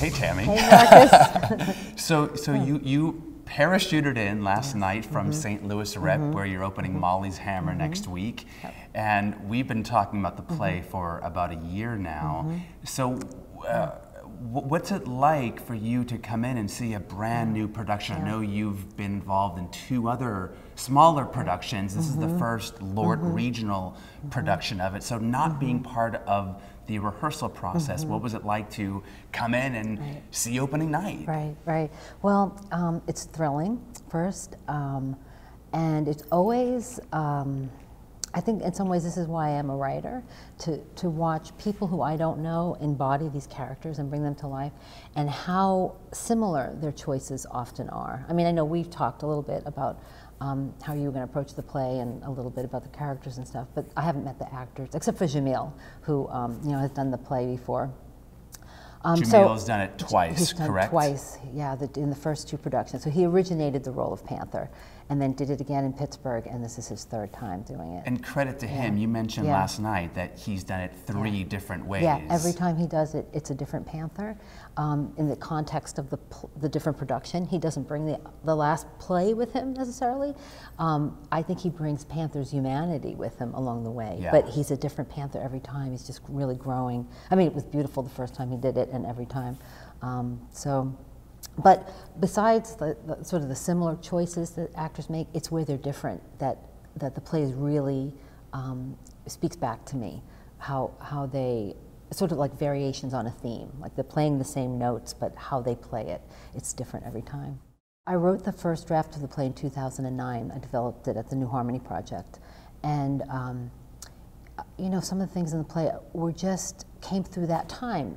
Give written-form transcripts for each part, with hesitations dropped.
Hey, Tammy. Hey, Markus. So you parachuted in last night from St. Louis Rep, where you're opening Molly's Hammer next week, and we've been talking about the play for about a year now. So what's it like for you to come in and see a brand new production? I know you've been involved in 2 other smaller productions. This is the first Lord regional production of it. So not being part of the rehearsal process, what was it like to come in and see opening night? Right. Well, it's thrilling first, and it's always, I think in some ways this is why I am a writer, to watch people who I don't know embody these characters and bring them to life, and how similar their choices often are. I mean, I know we've talked a little bit about how you were going to approach the play and a little bit about the characters and stuff, but I haven't met the actors, except for Jamil, who has done the play before. Jamil has done it twice, he's done correct? Twice, yeah, in the first 2 productions. So he originated the role of Panther, and then did it again in Pittsburgh, and this is his 3rd time doing it. And credit to him, you mentioned last night that he's done it 3 different ways. Yeah, every time he does it, it's a different Panther. In the context of the different production, he doesn't bring the last play with him necessarily. I think he brings Panther's humanity with him along the way, but he's a different Panther every time. He's just really growing. I mean, it was beautiful the first time he did it, and every time. But besides the sort of the similar choices that actors make, it's where they're different that the play is really speaks back to me. How they sort of like variations on a theme, like they're playing the same notes, but how they play it, it's different every time. I wrote the first draft of the play in 2009. I developed it at the New Harmony Project, and some of the things in the play came through that time.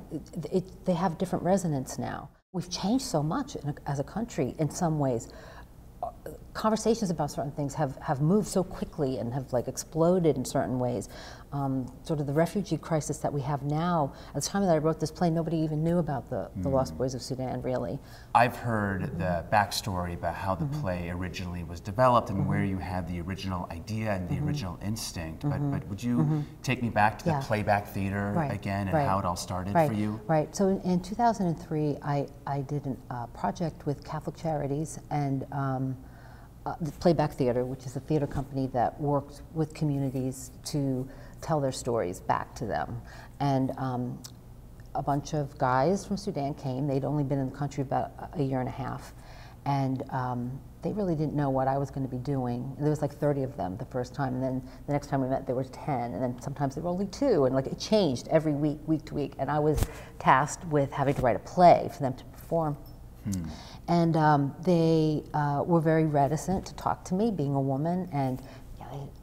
They have different resonance now. We've changed so much as a country in some ways. Conversations about certain things have moved so quickly and have exploded in certain ways. Sort of the refugee crisis that we have now, at the time that I wrote this play, nobody even knew about the Lost Boys of Sudan, really. I've heard the backstory about how the play originally was developed and where you had the original idea and the original instinct, but would you take me back to the playback theater again and how it all started for you? Right, so in 2003, I did a project with Catholic Charities and the Playback Theater, which is a theater company that works with communities to tell their stories back to them. And a bunch of guys from Sudan came. They'd only been in the country about a year and a half. And they really didn't know what I was going to be doing. There was 30 of them the first time, and then the next time we met there were 10, and then sometimes there were only 2, and it changed every week, week to week. And I was tasked with having to write a play for them to perform. And they were very reticent to talk to me, being a woman, and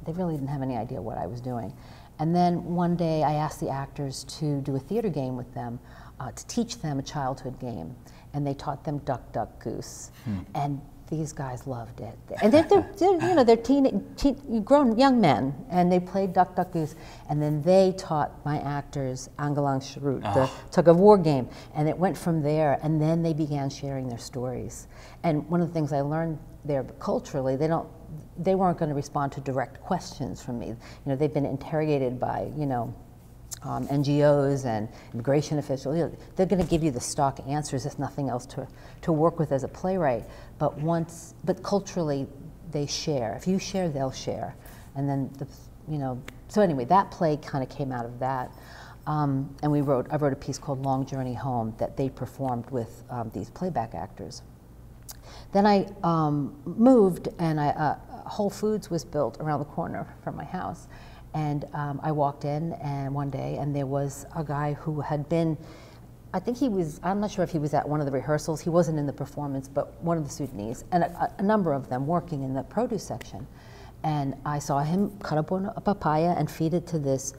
they really didn't have any idea what I was doing. And then one day I asked the actors to do a theater game with them, to teach them a childhood game. And they taught them Duck, Duck, Goose. And these guys loved it. And they're grown young men, and they played Duck, Duck, Goose. And then they taught my actors Angalang Sharut, the tug of war game. And it went from there, and then they began sharing their stories. And one of the things I learned there culturally, they weren't going to respond to direct questions from me. They've been interrogated by, NGOs and immigration officials. They're going to give you the stock answers. There's nothing else to work with as a playwright. But culturally, they share. If you share, they'll share. And then so anyway, that play kind of came out of that. And I wrote a piece called Long Journey Home that they performed with these playback actors. Then I moved, and Whole Foods was built around the corner from my house. And I walked in one day, and there was a guy who had been, I'm not sure if he was at one of the rehearsals. He wasn't in the performance, but one of the Sudanese, and a number of them working in the produce section. And I saw him cut up a papaya and feed it to this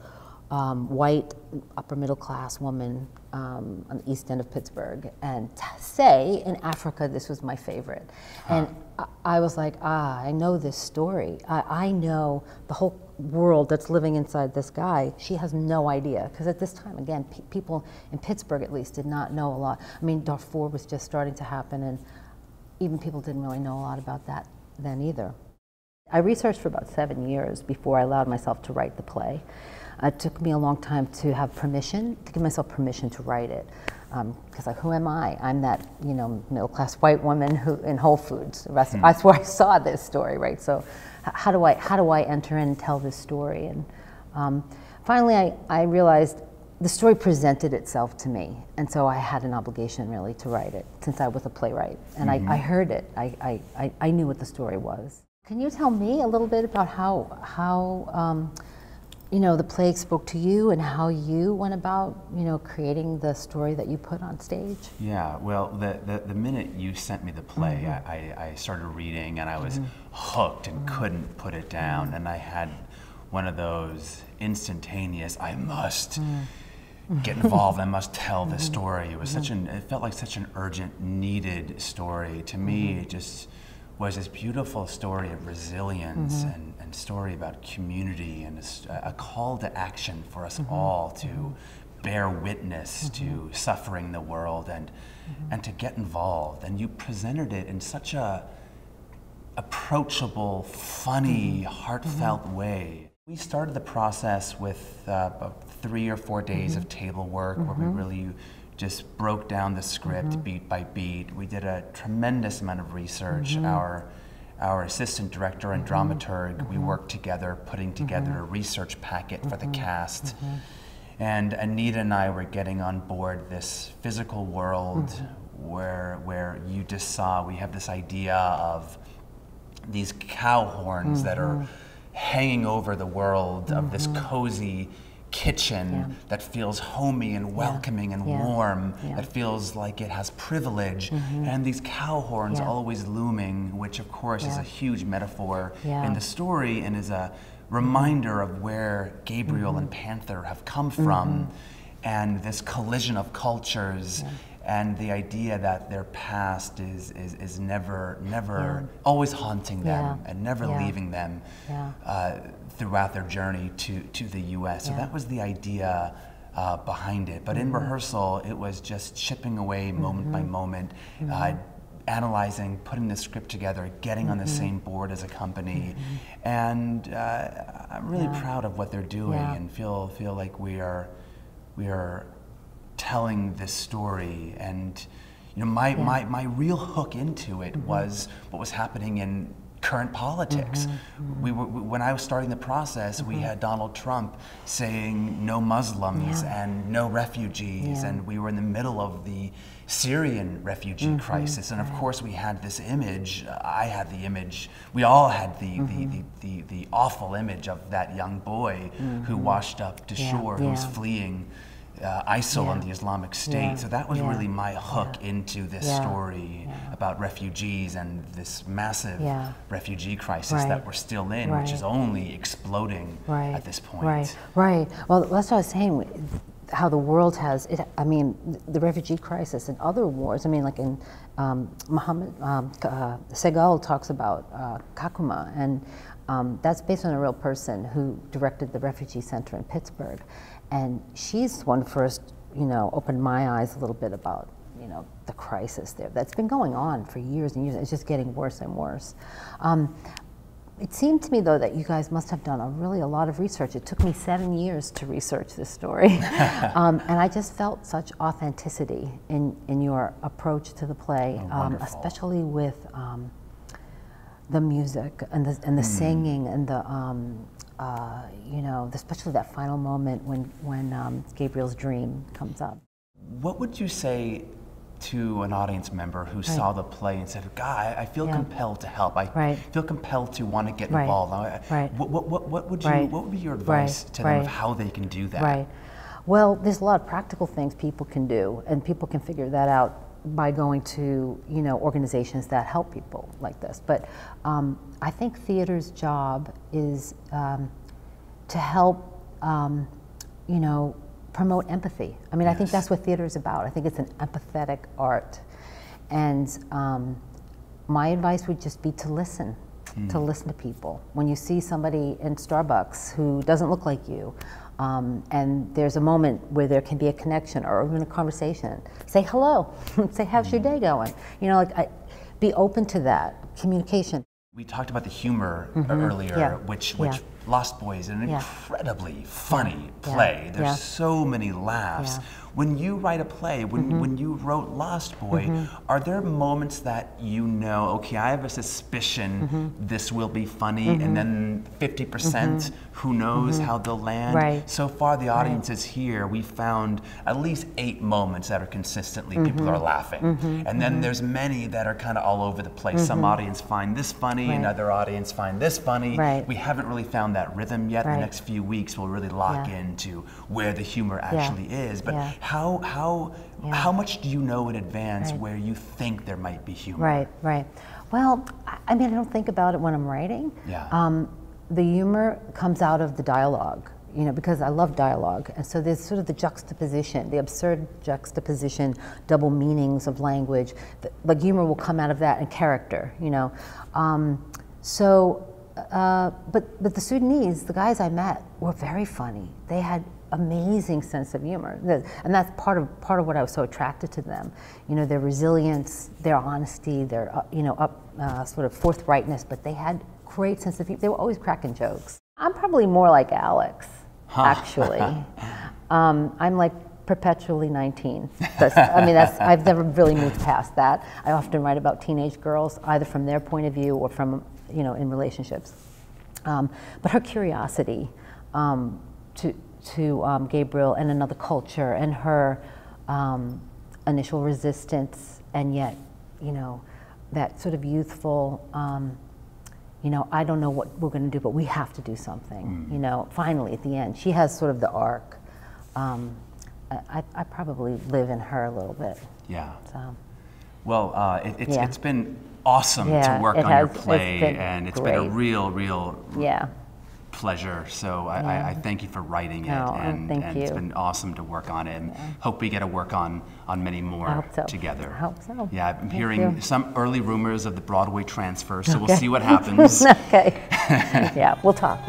white, upper middle class woman on the east end of Pittsburgh, and say in Africa this was my favorite. And I was like, I know this story. I know the whole world that's living inside this guy. She has no idea, because at this time, again, people in Pittsburgh at least did not know a lot. I mean, Darfur was just starting to happen, and even people didn't really know a lot about that then either. I researched for about 7 years before I allowed myself to write the play. It took me a long time to have permission, to give myself permission to write it. because like, who am I? I'm that, you know, middle-class white woman who in Whole Foods. That's where I saw this story, right? So how do I enter in and tell this story? And finally, I realized the story presented itself to me, and so I had an obligation really to write it, since I was a playwright, and I heard it. I knew what the story was. Can you tell me a little bit about how you know, the play spoke to you and how you went about, you know, creating the story that you put on stage? Yeah, well, the minute you sent me the play, I started reading and I was hooked and couldn't put it down, and I had one of those instantaneous, I must get involved, I must tell this story. It was it felt like such an urgent, needed story. To me, it just was this beautiful story of resilience and story about community, and a call to action for us all to bear witness to suffering in the world and to get involved. And you presented it in such a approachable, funny, heartfelt way. We started the process with about 3 or 4 days of table work where we really just broke down the script beat by beat. We did a tremendous amount of research. Our assistant director and dramaturg, we worked together putting together a research packet for the cast. And Anita and I were getting on board this physical world where you just saw, we have this idea of these cow horns that are hanging over the world of this cozy kitchen that feels homey and welcoming and warm, that feels like it has privilege, and these cow horns always looming, which of course is a huge metaphor in the story and is a reminder of where Gabriel and Panther have come from, and this collision of cultures, and the idea that their past is never always haunting them and never leaving them throughout their journey to the US. So that was the idea behind it. But in rehearsal, it was just chipping away moment by moment, analyzing, putting the script together, getting on the same board as a company. And I'm really proud of what they're doing and feel like we are telling this story. And you know, my real hook into it was what was happening in current politics. When I was starting the process, we had Donald Trump saying no Muslims and no refugees, and we were in the middle of the Syrian refugee crisis, and of course we had this image, I had the image, we all had the awful image of that young boy who washed up to shore, who was fleeing ISIL and the Islamic State. So that was really my hook into this story about refugees and this massive refugee crisis that we're still in, which is only exploding at this point. Right. Well, that's what I was saying, how the world has, I mean, the refugee crisis and other wars, I mean, like in Mohammed Segal talks about Kakuma, and that's based on a real person who directed the refugee center in Pittsburgh. And she's the one first, you know, opened my eyes a little bit about, you know, the crisis there. That's been going on for years and years. It's just getting worse and worse. It seemed to me, though, that you guys must have done a lot of research. It took me 7 years to research this story. And I just felt such authenticity in your approach to the play, especially with the music and the singing and the you know, especially that final moment when Gabriel's dream comes up. What would you say to an audience member who saw the play and said, "God, I feel compelled to help. I feel compelled to want to get involved." What would be your advice to them of how they can do that? Well, there's a lot of practical things people can do, and people can figure that out by going to, you know, organizations that help people like this. But I think theater's job is to help, you know, promote empathy. I mean, I think that's what theater is about. I think it's an empathetic art. And my advice would just be to listen to people. When you see somebody in Starbucks who doesn't look like you, and there's a moment where there can be a connection or even a conversation, say hello, say how's your day going? You know, like be open to that communication. We talked about the humor earlier, which Lost Boy is an incredibly funny play. There's so many laughs. When you write a play, when you wrote Lost Boy, are there moments that you know, okay, I have a suspicion this will be funny, and then 50%, who knows how they'll land? Right. So far, the audiences here, we found at least 8 moments that are consistently people are laughing. And then there's many that are kind of all over the place. Some audience find this funny, another audience find this funny. We haven't really found that rhythm yet. The next few weeks we'll really lock into where the humor actually is. But how much do you know in advance where you think there might be humor? Right. Well, I mean, I don't think about it when I'm writing. The humor comes out of the dialogue, you know, because I love dialogue. And so there's sort of the juxtaposition, the absurd juxtaposition, double meanings of language. Like humor will come out of that and character, you know. But the Sudanese, the guys I met, were very funny. They had amazing sense of humor, and that's part of what I was so attracted to them. You know, their resilience, their honesty, their sort of forthrightness. But they had great sense of humor. They were always cracking jokes. I'm probably more like Alex, actually. I'm like perpetually 19. I mean, I've never really moved past that. I often write about teenage girls, either from their point of view or from, you know, in relationships. But her curiosity to Gabriel and another culture, and her initial resistance, and yet, you know, that sort of youthful, you know, I don't know what we're going to do, but we have to do something. You know, finally at the end, she has sort of the arc. I probably live in her a little bit. Yeah. So. Well, it's been awesome to work on your play, and it's been a real pleasure. So I thank you for writing it, and it's been awesome to work on it, and hope we get to work on many more together. I hope so. Yeah, I'm hearing some early rumors of the Broadway transfer, so we'll see what happens. Okay. Yeah, we'll talk.